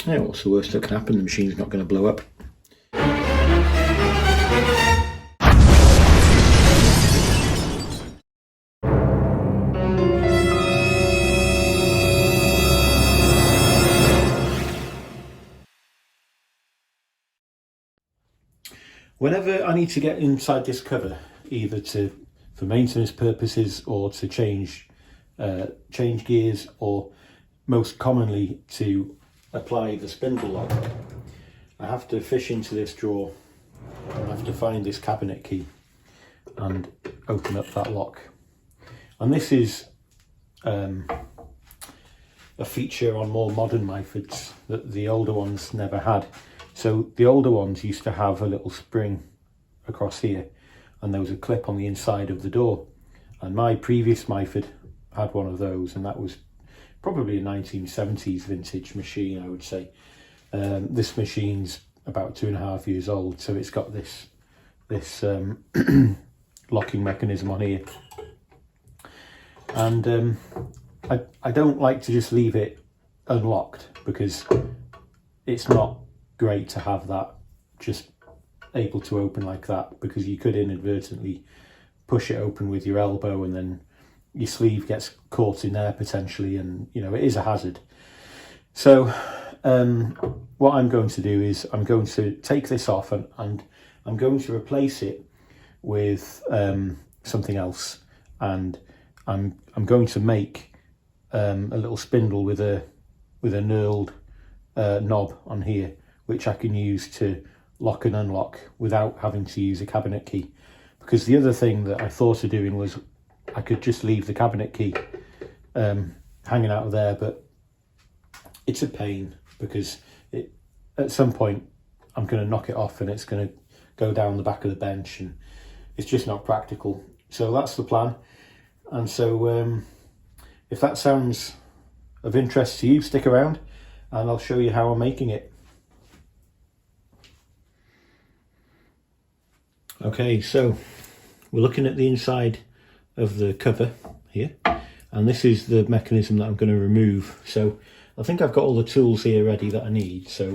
Yeah, what's the worst that can happen? The machine's not going to blow up. Whenever I need to get inside this cover, either for maintenance purposes or to change gears, or most commonly to apply the spindle lock, I have to fish into this drawer and I have to find this cabinet key and open up that lock. And this is a feature on more modern Myfords that the older ones never had. So the older ones used to have a little spring across here, and there was a clip on the inside of the door. And my previous Myford had one of those, and that was probably a 1970s vintage machine, I would say. This machine's about 2.5 years old, so it's got this locking mechanism on here. And I don't like to just leave it unlocked, because it's not great to have that just able to open like that, because you could inadvertently push it open with your elbow and then your sleeve gets caught in there potentially, and you know, it is a hazard. So what I'm going to do is I'm going to take this off and I'm going to replace it with something else, and I'm going to make a little spindle with a knurled knob on here, which I can use to lock and unlock without having to use a cabinet key. Because the other thing that I thought of doing was I could just leave the cabinet key hanging out of there, but it's a pain, because at some point I'm going to knock it off and it's going to go down the back of the bench, and it's just not practical. So that's the plan. And so if that sounds of interest to you, stick around and I'll show you how I'm making it. Okay, so we're looking at the inside of the cover here, and this is the mechanism that I'm going to remove. So I think I've got all the tools here ready that I need, so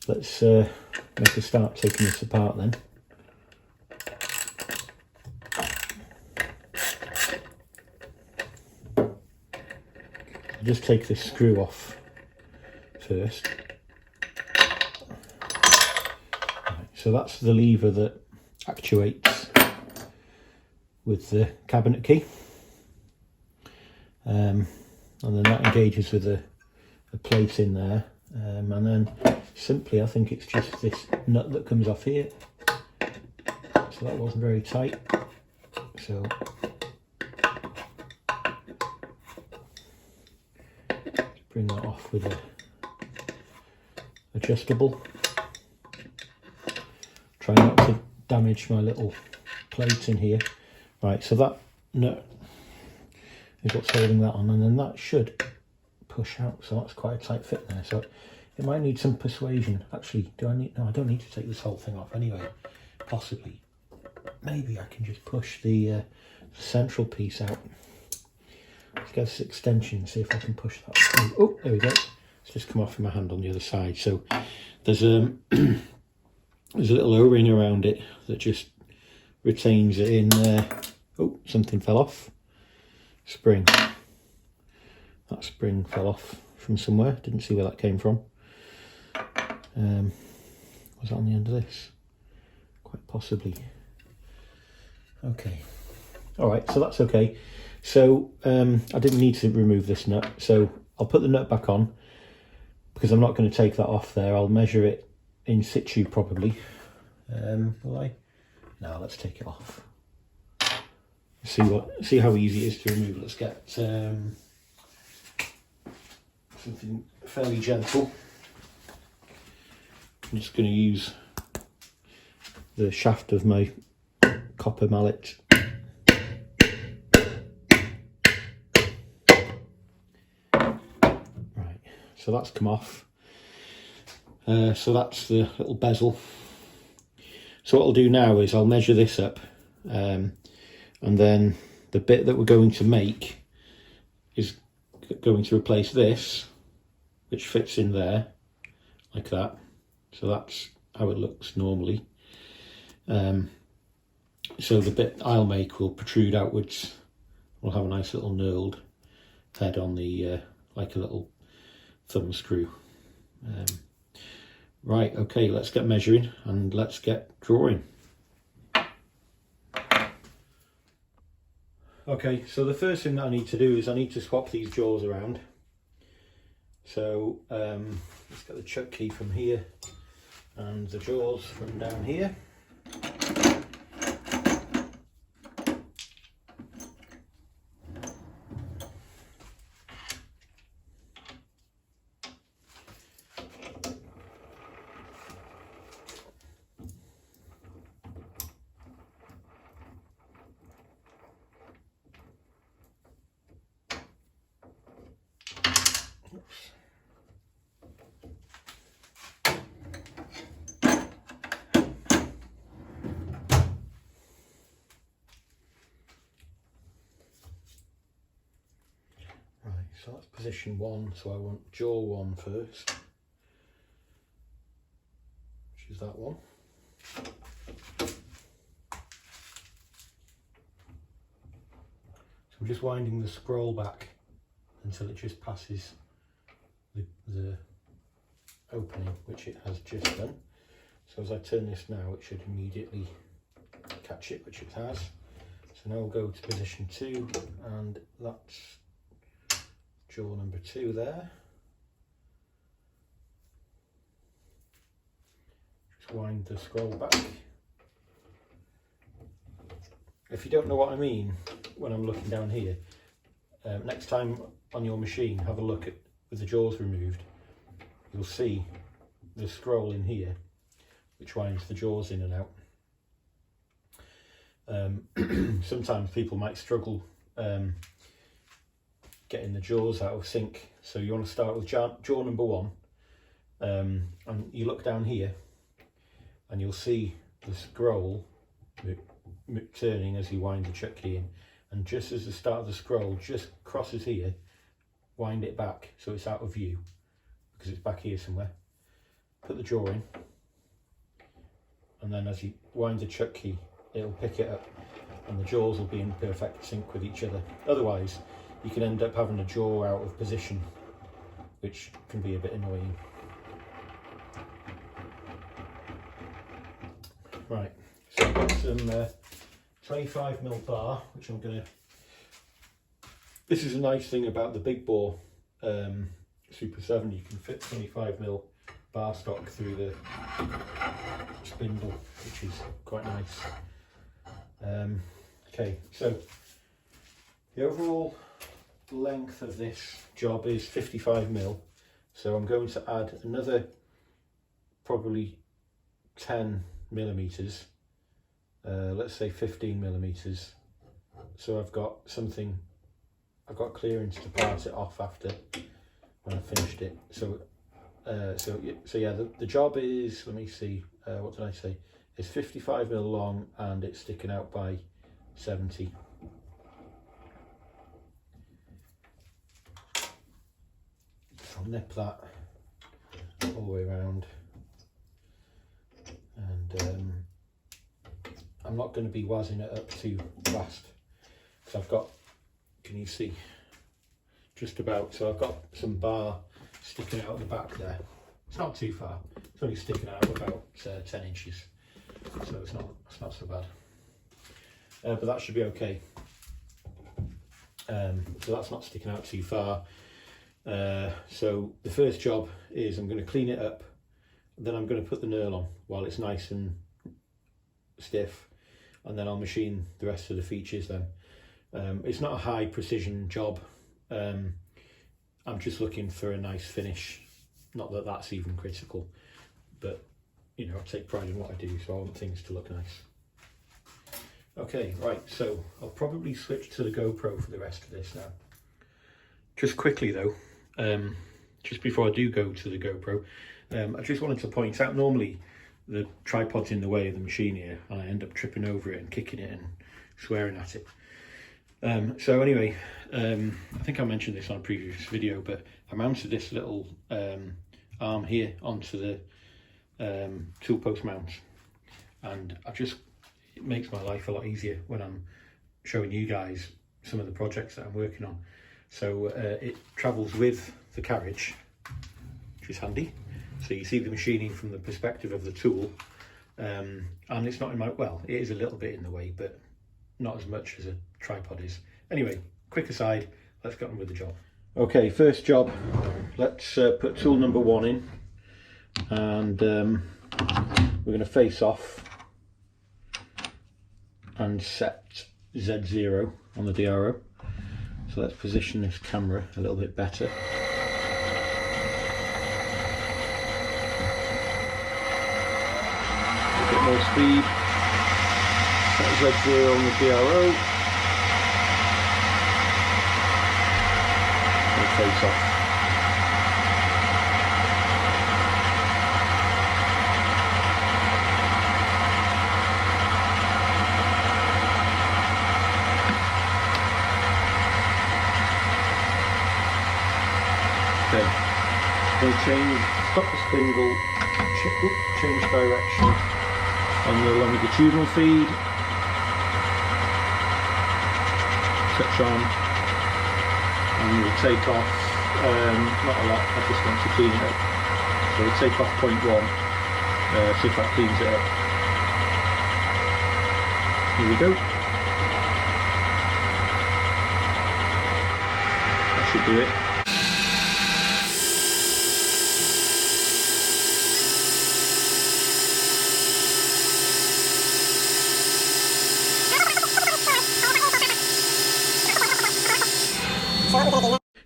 let's make a start taking this apart then. I'll just take this screw off first. So that's the lever that actuates with the cabinet key, and then that engages with a plate in there, and then simply I think it's just this nut that comes off here. So that wasn't very tight, so bring that off with a adjustable. Try not to damage my little plate in here. Right, so that nut is what's holding that on, and then that should push out, so that's quite a tight fit there. So it might need some persuasion. Actually, no, I don't need to take this whole thing off anyway. Possibly. Maybe I can just push the central piece out. Let's get this extension, see if I can push that through. Oh, there we go. It's just come off in my hand on the other side. So there's there's a little O-ring around it that just retains it in there. Oh, something fell off. Spring. That spring fell off from somewhere. Didn't see where that came from. Was that on the end of this? Quite possibly. Okay. Alright, so that's okay. So I didn't need to remove this nut, so I'll put the nut back on, because I'm not going to take that off there. I'll measure it in situ probably. Will I? No, let's take it off. See how easy it is to remove. Let's get something fairly gentle. I'm just going to use the shaft of my copper mallet. Right, so that's come off. So that's the little bezel. So what I'll do now is I'll measure this up, and then the bit that we're going to make is going to replace this which fits in there like that. So that's how it looks normally. So the bit I'll make will protrude outwards. We'll have a nice little knurled head on the like a little thumb screw. Right, okay, let's get measuring and let's get drawing. Okay, so the first thing that I need to do is I need to swap these jaws around. So let's get the chuck key from here and the jaws from down here. So that's position 1, so I want jaw 1 first, which is that one. So I'm just winding the scroll back until it just passes the opening, which it has just done. So as I turn this now, it should immediately catch it, which it has. So now we'll go to position 2, and that's jaw number 2 there. Just wind the scroll back. If you don't know what I mean when I'm looking down here, next time on your machine, have a look at with the jaws removed. You'll see the scroll in here, which winds the jaws in and out. Sometimes people might struggle getting the jaws out of sync, so you want to start with jaw number 1, and you look down here and you'll see the scroll turning as you wind the chuck key in, and just as the start of the scroll just crosses here, wind it back so it's out of view because it's back here somewhere. Put the jaw in, and then as you wind the chuck key, it'll pick it up and the jaws will be in perfect sync with each other. Otherwise you can end up having a jaw out of position, which can be a bit annoying. Right, so I've got some 25mm bar, which I'm going to... This is a nice thing about the big bore Super 7, you can fit 25mm bar stock through the spindle, which is quite nice. Okay, so the overall length of this job is 55mm, so I'm going to add another probably 10mm, let's say 15mm, so I've got clearance to part it off after when I've finished it. So yeah, the job is, let me see, what did I say, it's 55mm long and it's sticking out by 70. I'll nip that all the way around, and I'm not going to be wazzing it up too fast because I've got, can you see, just about, so I've got some bar sticking out the back there. It's not too far, it's only sticking out about 10 inches, so it's not so bad, but that should be okay. So that's not sticking out too far. So the first job is I'm going to clean it up, then I'm going to put the knurl on while it's nice and stiff, and then I'll machine the rest of the features then. It's not a high precision job, I'm just looking for a nice finish, not that that's even critical, but you know, I take pride in what I do, so I want things to look nice. Okay, right, so I'll probably switch to the GoPro for the rest of this now. Just quickly though, just before I do go to the GoPro, I just wanted to point out, normally the tripod's in the way of the machine here and I end up tripping over it and kicking it and swearing at it. So anyway, I think I mentioned this on a previous video, but I mounted this little arm here onto the tool post mount, and it makes my life a lot easier when I'm showing you guys some of the projects that I'm working on. So it travels with the carriage, which is handy. So you see the machining from the perspective of the tool, and it's not in my, well, it is a little bit in the way, but not as much as a tripod is. Anyway, quick aside, let's get on with the job. Okay, first job, let's put tool number 1 in, and we're going to face off and set Z0 on the DRO. So let's position this camera a little bit better. A bit more speed. Set Z0 on the DRO. And face off. Okay, we'll stop the spindle, change direction on the longitudinal feed, touch on, and we'll take off, not a lot, I just want to clean it up. So we'll take off 0.1, see if that cleans it up. Here we go. That should do it.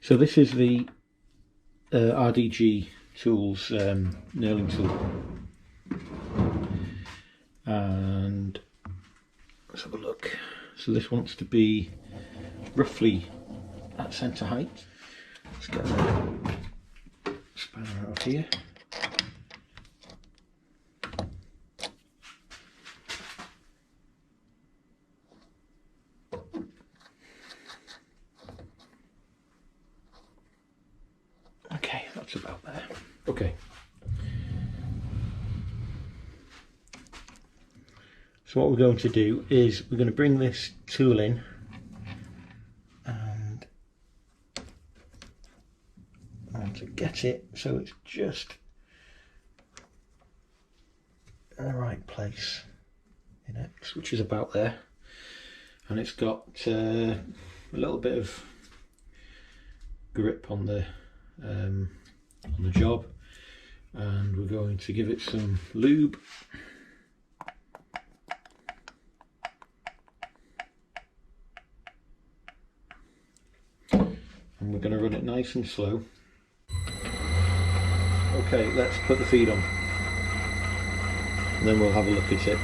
So this is the RDG Tools knurling tool, and let's have a look. So this wants to be roughly at centre height. Let's get the spanner out of here. Okay, that's about there. Okay. So what we're going to do is we're going to bring this tool in and I want to get it so it's just in the right place in X, which is about there, and it's got a little bit of grip on the job, and we're going to give it some lube. And we're going to run it nice and slow. Okay, let's put the feed on, and then we'll have a look at it.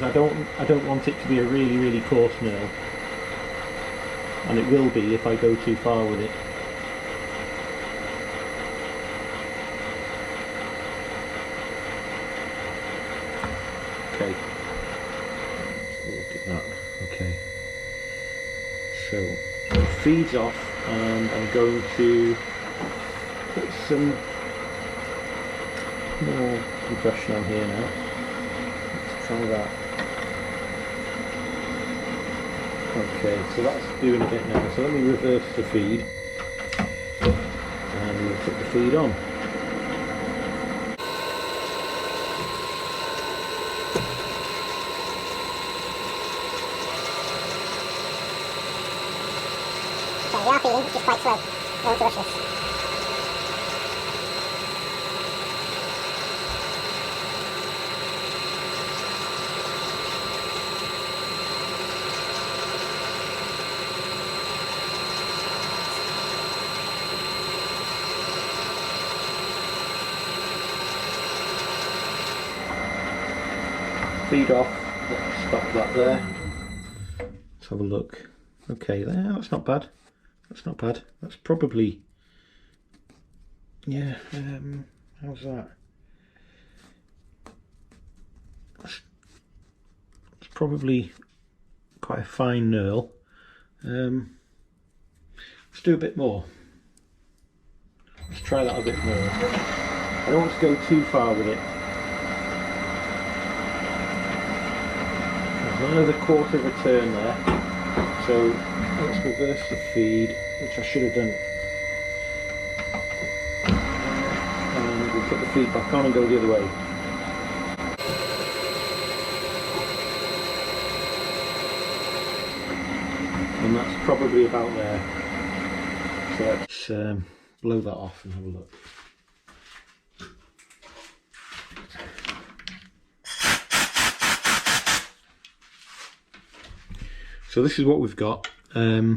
I don't want it to be a really coarse knurl, and it will be if I go too far with it. Okay, so look at that. Okay, so it feeds off, and I'm going to put some more compression on here now. Let's try that. Okay, so that's doing a bit now. So let me reverse the feed, and we'll put the feed on. Okay, we are feeding, it's just quite slow. Don't want to rush this. Feed off, let's stop that there. Let's have a look. Okay, there, that's not bad. That's not bad. That's probably, yeah, how's that? It's probably quite a fine knurl. Let's do a bit more. Let's try that a bit more. I don't want to go too far with it. There's another quarter of a turn there. So let's reverse the feed, which I should have done. And we'll put the feed back on and go the other way. And that's probably about there. So let's blow that off and have a look. So this is what we've got. So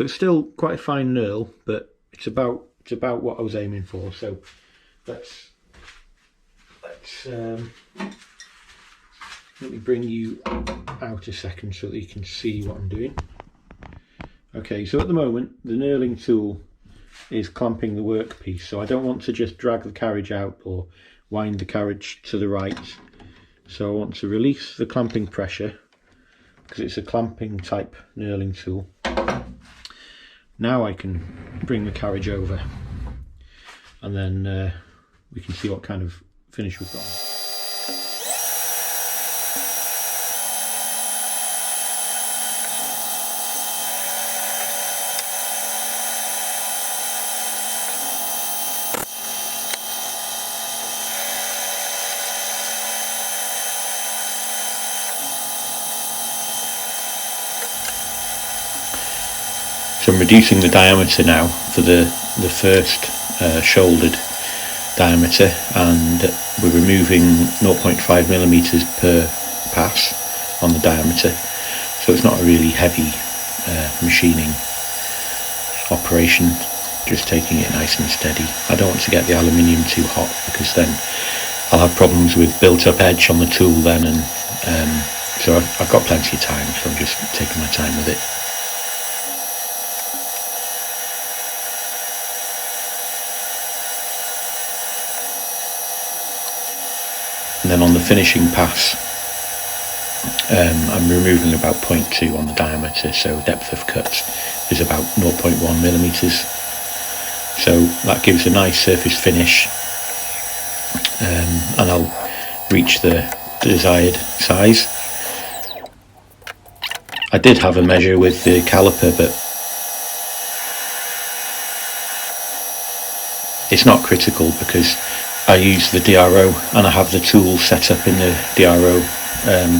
it's still quite a fine knurl, but it's about what I was aiming for. So let's let me bring you out a second so that you can see what I'm doing. Okay, so at the moment the knurling tool is clamping the workpiece, so I don't want to just drag the carriage out or wind the carriage to the right. So I want to release the clamping pressure because it's a clamping type knurling tool. Now I can bring the carriage over and then we can see what kind of finish we've got. So I'm reducing the diameter now for the first shouldered diameter, and we're removing 0.5 millimeters per pass on the diameter, so it's not a really heavy machining operation, just taking it nice and steady. I don't want to get the aluminium too hot because then I'll have problems with built up edge on the tool then, and so I've got plenty of time, so I'm just taking my time with it. And then on the finishing pass, I'm removing about 0.2 on the diameter, so depth of cut is about 0.1 millimeters. So that gives a nice surface finish, and I'll reach the desired size. I did have a measure with the caliper, but it's not critical because I use the DRO and I have the tool set up in the DRO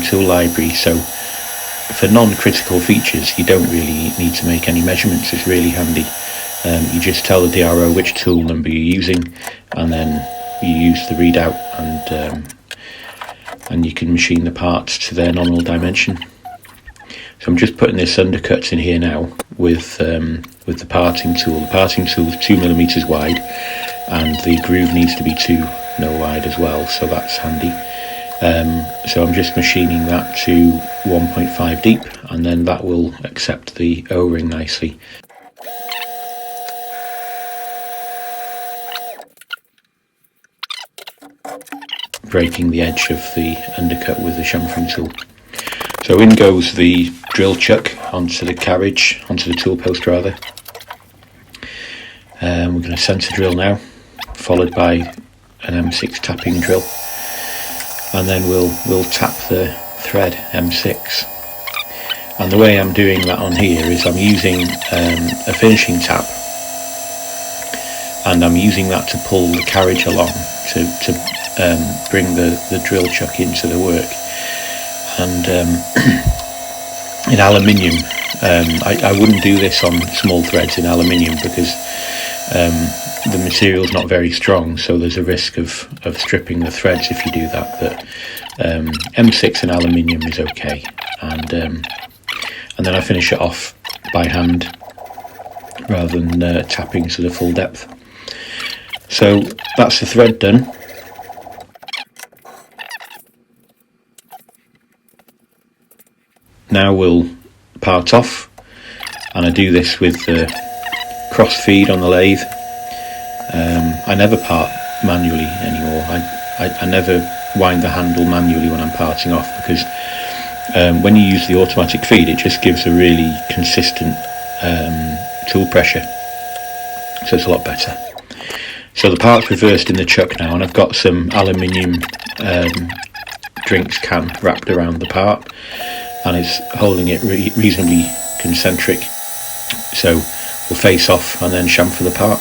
tool library, so for non-critical features you don't really need to make any measurements. It's really handy. You just tell the DRO which tool number you're using, and then you use the readout, and you can machine the parts to their nominal dimension. So I'm just putting this undercut in here now with the parting tool. The parting tool is 2 millimeters wide, and the groove needs to be 2 mil wide as well, so that's handy. So I'm just machining that to 1.5 deep, and then that will accept the O-ring nicely. Breaking the edge of the undercut with the chamfering tool. So in goes the drill chuck onto the carriage, onto the tool post rather. We're going to centre drill now, followed by an M6 tapping drill, and then we'll tap the thread M6. And the way I'm doing that on here is I'm using a finishing tap, and I'm using that to pull the carriage along to bring the drill chuck into the work. And in aluminium, I wouldn't do this on small threads in aluminium because the material's not very strong, so there's a risk of stripping the threads if you do that. But M6 in aluminium is okay, and then I finish it off by hand rather than tapping to the full depth. So that's the thread done. Now we'll part off, and I do this with the cross feed on the lathe. I never part manually anymore. I never wind the handle manually when I'm parting off because when you use the automatic feed, it just gives a really consistent tool pressure, so it's a lot better. So the part's reversed in the chuck now, and I've got some aluminium drinks can wrapped around the part, and it's holding it reasonably concentric, so we'll face off and then chamfer the part.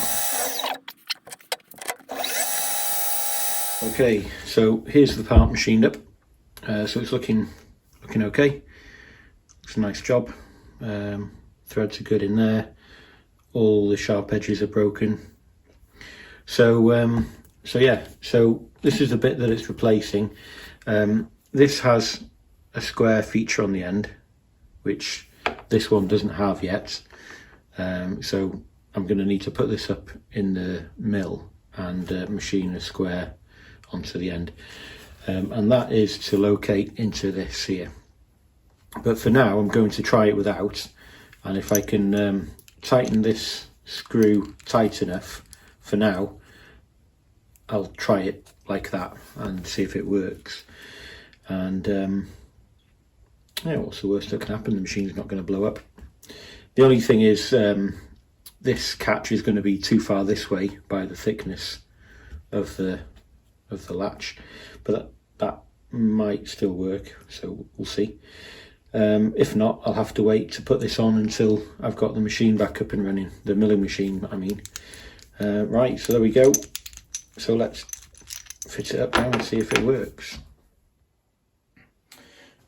Okay, so here's the part machined up. So it's looking okay. It's a nice job. Threads are good in there. All the sharp edges are broken. So yeah. So this is the bit that it's replacing. This has a square feature on the end, which this one doesn't have yet. So I'm going to need to put this up in the mill and machine a square onto the end. And that is to locate into this here. But for now I'm going to try it without, and if I can tighten this screw tight enough for now, I'll try it like that and see if it works. And yeah, what's the worst that can happen? The machine's not going to blow up. The only thing is this catch is going to be too far this way by the thickness of the latch, but that might still work, so we'll see. If not, I'll have to wait to put this on until I've got the machine back up and running, the milling machine I mean. Right, so there we go. So let's fit it up now and see if it works.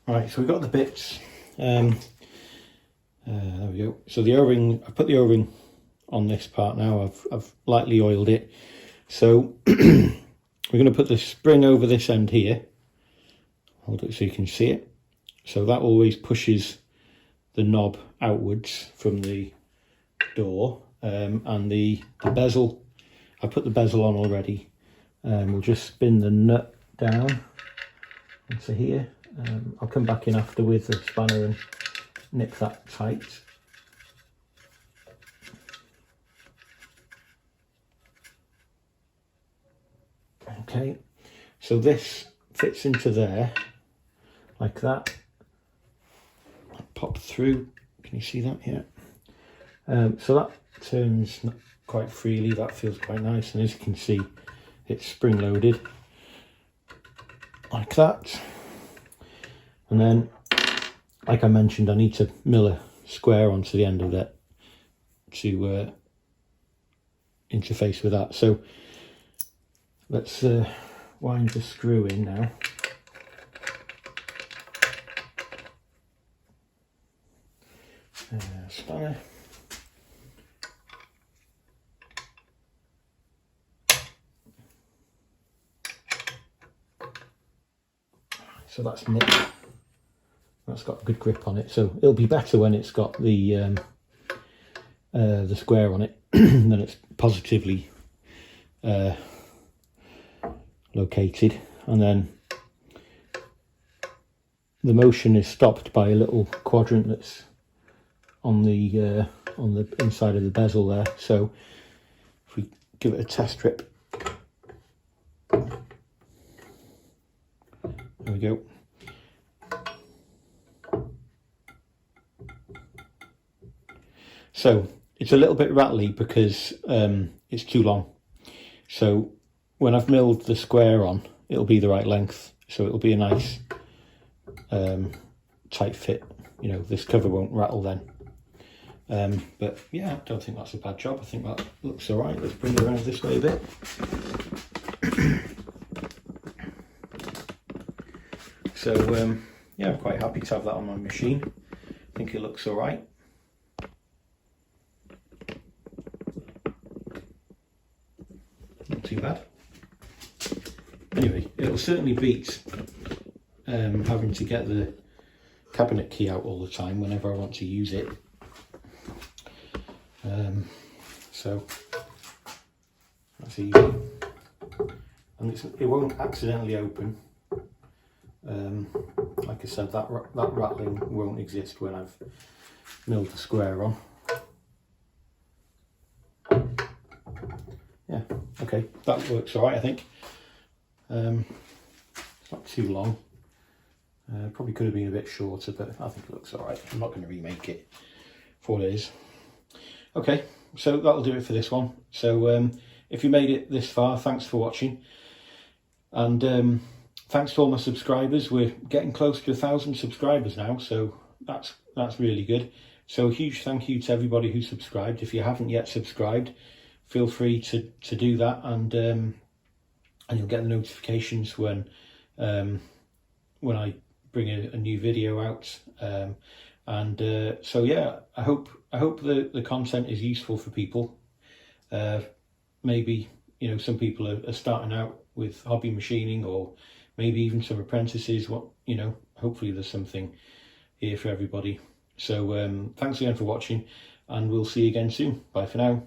Right, so we've got the bits. There we go. So the O-ring, I put the O-ring on this part now. I've lightly oiled it. So we're going to put the spring over this end here. Hold it so you can see it. So that always pushes the knob outwards from the door. And the bezel, I put the bezel on already. We'll just spin the nut down into here. I'll come back in after with the spanner and nip that tight. Okay, so this fits into there like that. Pop through. Can you see that? Yeah. So that turns quite freely. That feels quite nice, and as you can see, it's spring loaded like that. And then, like I mentioned, I need to mill a square onto the end of it to interface with that. So let's wind the screw in now. Spanner. So that's nipped. That's got a good grip on it. So it'll be better when it's got the square on it. Then it's positively located, and then the motion is stopped by a little quadrant that's on the inside of the bezel there. So if we give it a test trip, there we go. So it's a little bit rattly because it's too long. So when I've milled the square on, it'll be the right length. So it'll be a nice tight fit. You know, this cover won't rattle then. But yeah, I don't think that's a bad job. I think that looks all right. Let's bring it around this way a bit. So yeah, I'm quite happy to have that on my machine. I think it looks all right. Not too bad. Anyway, it'll certainly beat having to get the cabinet key out all the time whenever I want to use it. So that's easy, and it won't accidentally open. Like I said, that rattling won't exist when I've milled the square on. Yeah, okay, that works all right, I think. It's not too long. Probably could have been a bit shorter, but I think it looks all right. I'm not going to remake it for what it is. Okay, so that'll do it for this one. So if you made it this far, thanks for watching. And thanks to all my subscribers. We're getting close to 1,000 subscribers now, so that's really good. So a huge thank you to everybody who subscribed. If you haven't yet subscribed, feel free to do that, and you'll get the notifications when I bring a new video out. So yeah, I hope the content is useful for people. Maybe, you know, some people are starting out with hobby machining, or maybe even some apprentices. You know, hopefully there's something here for everybody. So thanks again for watching, and we'll see you again soon. Bye for now.